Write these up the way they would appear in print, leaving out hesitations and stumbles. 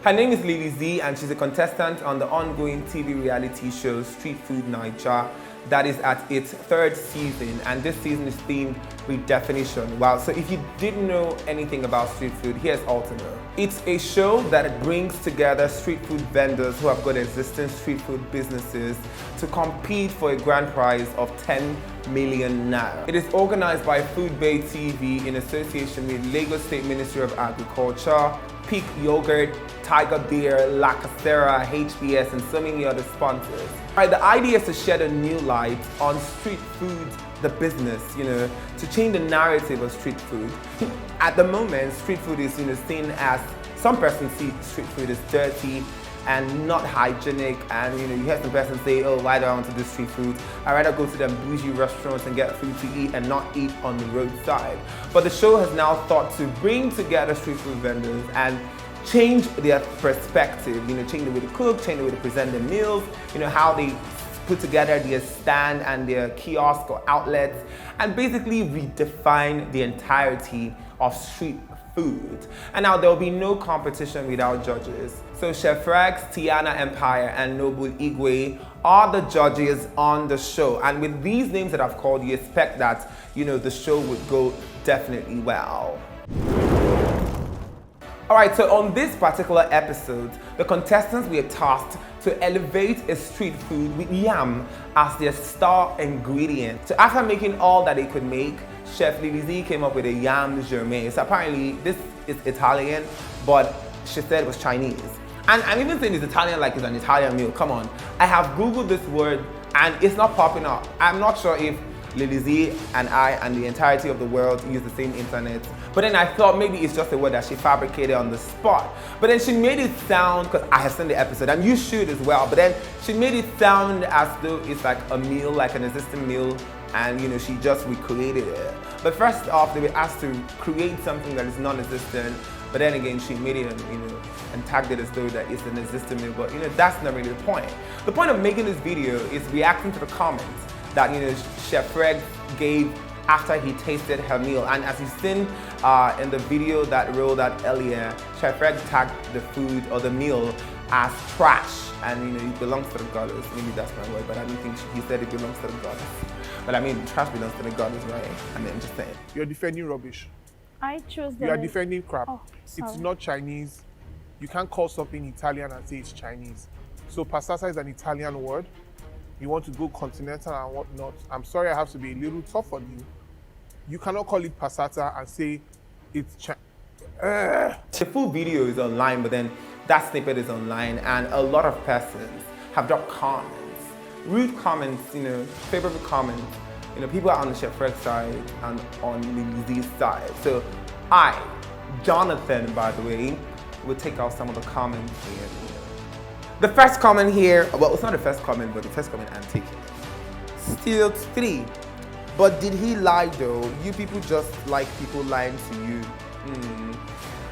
Her name is Lily Z, and she's a contestant on the ongoing TV reality show Streetfoodz Naija that is at its 3rd season, and this season is themed redefinition. Wow, so if you didn't know anything about street food, here's all to know. It's a show that brings together street food vendors who have got existing street food businesses to compete for a grand prize of 10 million naira. It is organized by Food Bay TV in association with Lagos State Ministry of Agriculture, Peak Yogurt, Tiger Beer, La Casera, HBS, and so many other sponsors. Right, the idea is to shed a new light on street food, the business, to change the narrative of street food. At the moment, street food is seen as, some persons see street food as dirty and not hygienic, and you hear some person say, oh, why do I want to do street food? I'd rather go to them bougie restaurants and get food to eat and not eat on the roadside. But the show has now thought to bring together street food vendors and change their perspective, change the way they cook, change the way they present their meals, how they put together their stand and their kiosk or outlets, and basically redefine the entirety of street food. And now there will be no competition without judges. So Chef Rex, Tiana Empire, and Noble Igwe are the judges on the show. And with these names that I've called, you expect that, the show would go definitely well. Alright, so on this particular episode, the contestants were tasked to elevate a street food with yam as their star ingredient. So after making all that they could make, Chef Lily Z came up with a yam Gemain. So apparently this is Italian, but she said it was Chinese. And I'm even saying it's Italian like it's an Italian meal, come on. I have Googled this word and it's not popping up. I'm not sure if Lily Z and I and the entirety of the world use the same internet. But then I thought maybe it's just a word that she fabricated on the spot. But then she made it sound, because I have seen the episode, and you should as well, but then she made it sound as though it's like a meal, like an existing meal, and she just recreated it. But first off, they were asked to create something that is non-existent, but then again, she made it and tagged it as though that it's an existing meal, but that's not really the point. The point of making this video is reacting to the comments that Chef Rex gave after he tasted her meal. And as you've seen in the video that rolled out earlier, Chef Rex tagged the food or the meal as trash, and it belongs to the goddess. Maybe that's my word, but I don't think he said it belongs to the goddess. But I mean, trash belongs to the goddess, right? I mean, I'm just saying. You're defending rubbish. I chose the... You are defending crap. Oh, it's not Chinese. You can't call something Italian and say it's Chinese. So passata is an Italian word. You want to go continental and whatnot. I'm sorry, I have to be a little tough on you. You cannot call it passata and say it's The full video is online, but then that snippet is online, and a lot of persons have dropped comments, rude comments, favorable comments. People are on the Chef Rex side and on Lily Z's side. So I, Jonathan, by the way, will take out some of the comments here. The first comment here, well, it's not the first comment, but the first comment I'm taking. Still 3. But did he lie though? You people just like people lying to you.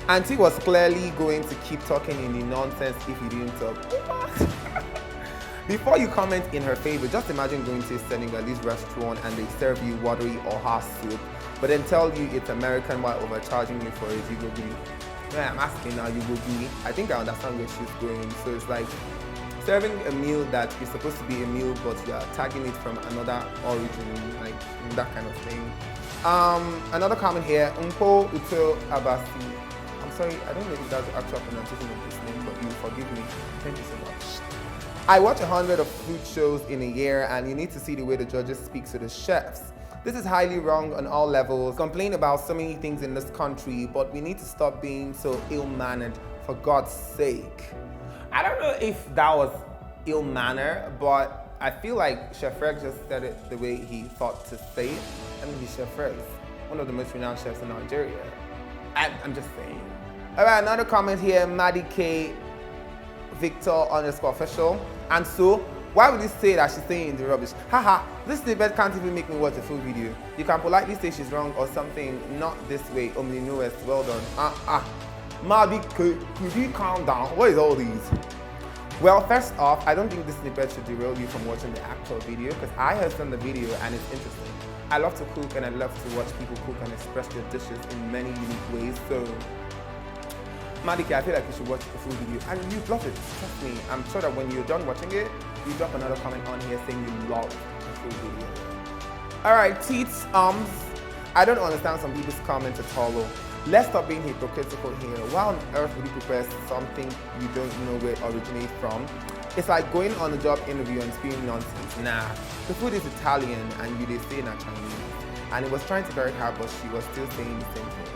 Auntie was clearly going to keep talking in the nonsense if he didn't talk. What? Before you comment in her favor, just imagine going to a Senegalese restaurant and they serve you watery or hot soup, but then tell you it's American while overcharging you for it. You go be. Yeah, I'm asking now, you will be. I think I understand where she's going. So it's like serving a meal that is supposed to be a meal, but you are tagging it from another origin, like that kind of thing. Another comment here, Unpo Uto Abasi. I'm sorry, I don't know if that's the actual pronunciation of this name, but you forgive me. Thank you so much. I watch 100 of food shows in a year, and you need to see the way the judges speak to the chefs. This is highly wrong on all levels. Complain about so many things in this country, but we need to stop being so ill-mannered, for God's sake. I don't know if that was ill-mannered, but I feel like Chef Rex just said it the way he thought to say it. I mean, he's Chef Rex, one of the most renowned chefs in Nigeria. I'm just saying. All right, another comment here, Maddie K. Victor_official. And so, why would you say that she's saying the rubbish? Haha, this snippet can't even make me watch the full video. You can politely say she's wrong or something, not this way, omninuous, well done. Maddie K, could you calm down? What is all these? Well, first off, I don't think this snippet should derail you from watching the actual video, because I have seen the video and it's interesting. I love to cook and I love to watch people cook and express their dishes in many unique ways, so Madike, I feel like you should watch the full video and you love it. Trust me. I'm sure that when you're done watching it, you drop another comment on here saying you love the full video. Alright, teats, I don't understand some people's comments at all. Let's stop being hypocritical here. Why on earth would you prepare something you don't know where it originates from? It's like going on a job interview and spewing nonsense. Nah, the food is Italian and you they say not Chinese. And it was trying to correct her, but she was still saying the same thing.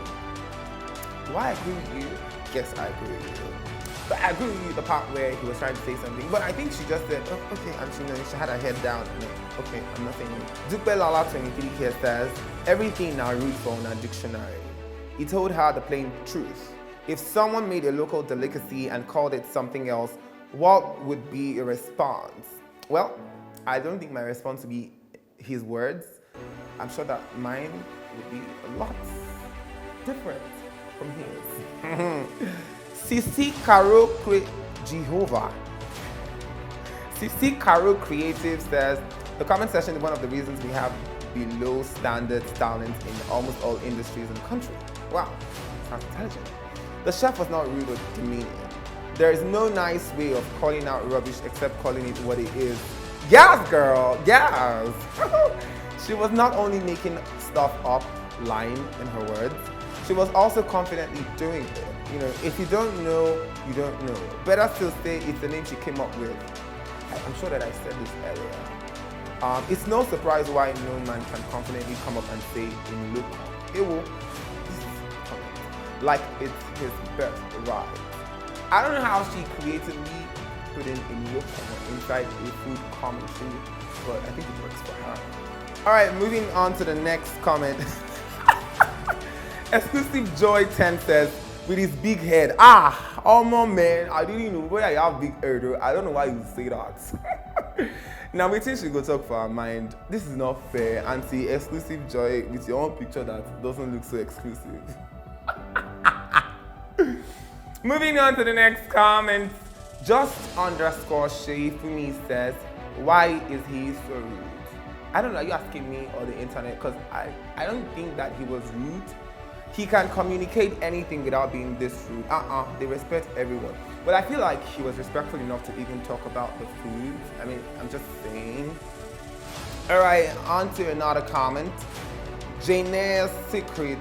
Do I agree with you? Yes, I agree with you. But I agree with you the part where he was trying to say something. But I think she just said, oh, okay, and she had her head down. Okay, I'm not saying it. Dupe Lala 23 here says, everything now root for in a dictionary. He told her the plain truth. If someone made a local delicacy and called it something else, what would be a response? Well, I don't think my response would be his words. I'm sure that mine would be a lot different from his. Sisi Caro Jehovah. Sisi Caro Creative says, the comment section is one of the reasons we have below standard talent in almost all industries in the country. Wow, sounds intelligent. The chef was not rude or demeaning. There is no nice way of calling out rubbish except calling it what it is. Yes, girl, yes. She was not only making stuff up, lying in her words, she was also confidently doing it. You know, if you don't know, you don't know. Better still say it's the name she came up with. I'm sure that I said this earlier. It's no surprise why no man can confidently come up and say in look, it will, like it's his best right. I don't know how she creatively put in look inside a food commentary, but I think it works for her. All right, moving on to the next comment. Exclusive Joy 10 says, with his big head. Oh my man, I didn't know where I have big head though. I don't know why you say that. Now we think she go talk for our mind. This is not fair. Auntie Exclusive Joy with your own picture that doesn't look so exclusive. Moving on to the next comment. Just_Shay Fumi says, why is he so rude? I don't know, are you asking me or the internet? Because I don't think that he was rude. He can communicate anything without being this rude. They respect everyone. But I feel like he was respectful enough to even talk about the food. I mean, I'm just saying. All right, on to another comment. Janae's Secret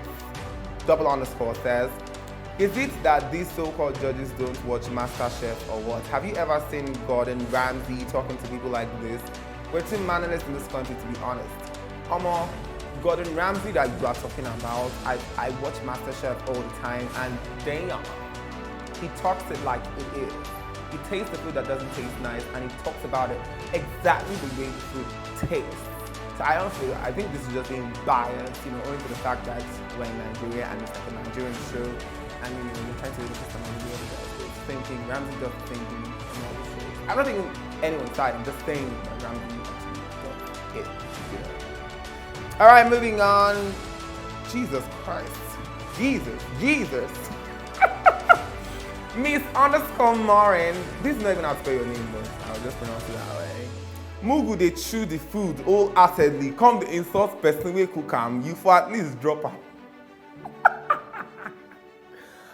__ says, is it that these so-called judges don't watch MasterChef or what? Have you ever seen Gordon Ramsay talking to people like this? We're too mannerless in this country, to be honest. Gordon Ramsay that you are talking about, I watch MasterChef all the time, and damn, he talks it like it is. He tastes the food that doesn't taste nice, and he talks about it exactly the way the food tastes. So I think this is just being biased, you know, owing to the fact that we're in Nigeria and it's like a Nigerian show, and you know, you're trying to look at some Nigerian guys thinking Ramsay just thinking in all the shows. I'm not thinking anyone's side, I'm just saying that Ramsay actually does it, you know. All right, moving on. Jesus Christ. Jesus. Miss_Maureen. This is not even how to spell your name, but I'll just pronounce it that way. Mugu, they chew the food wholeheartedly. Come the insult person we cook you for at least drop her.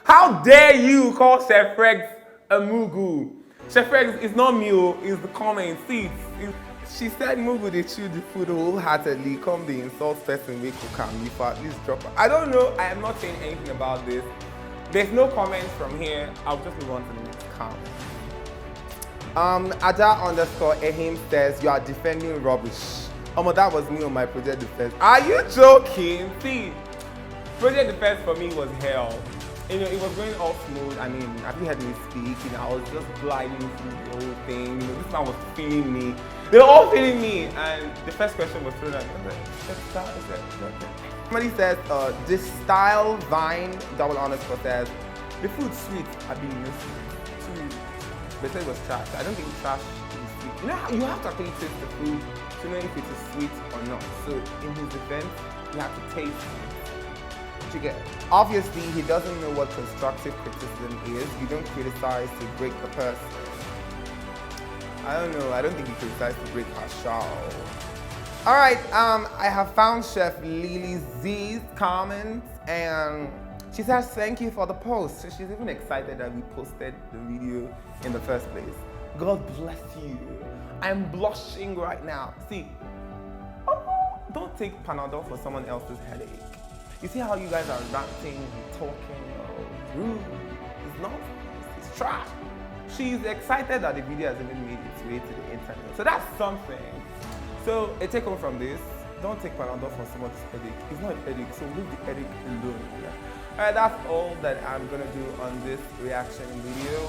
How dare you call Chef Rex a Mugu? Chef Rex is not me, it's the comment. See, she said Mugu they chew the food wholeheartedly. Come the insult person we cook you for at least drop her. I don't know, I am not saying anything about this. There's no comments from here. I'll just move on to the next comment. Ada_Ehim says you are defending rubbish. That was me on my project defense. Are you joking? See, project defense for me was hell. You know, it was going all smooth. I mean, have you heard me speak? You know, I was just gliding through the whole thing. You know, this man was feeling me. They were all feeling me. And the first question was thrown at me. I was like, somebody says, this style vine __ says, the food sweet. I've been used to. They said it was trash. I don't think trash is sweet. You know, you have to actually taste the food to know if it is sweet or not. So in his defense, you have to taste it. You get it. Obviously, he doesn't know what constructive criticism is. You don't criticize to break the person. I don't know. I don't think he criticized to break her shawl. All right. I have found Chef Lily Z's comments, and She says thank you for the post. So she's even excited that we posted the video in the first place. God bless you. I'm blushing right now. See, don't take Panadol for someone else's headache. You see how you guys are ranting, talking, rude. It's not. It's trash. She's excited that the video has even made its way to the internet. So that's something. So a take home from this, don't take Panadol for someone's headache. It's not a headache, so leave the headache alone. Alright, that's all that I'm gonna do on this reaction video.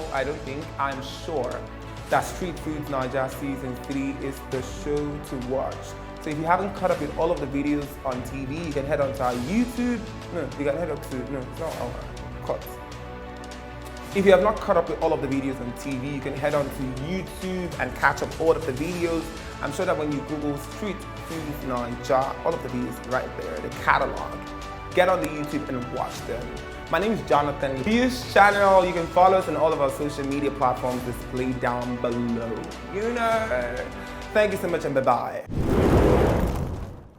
I'm sure that Streetfoodz Naija Season 3 is the show to watch. So if you haven't caught up with all of the videos on TV, you can head on to our YouTube. It's not our cut. If you have not caught up with all of the videos on TV, you can head on to YouTube and catch up all of the videos. I'm sure that when you Google Streetfoodz Naija, all of the videos right there, the catalog. Get on the YouTube and watch them. My name is Jonathan. Viewschannel. You can follow us on all of our social media platforms displayed down below. Thank you so much and bye-bye.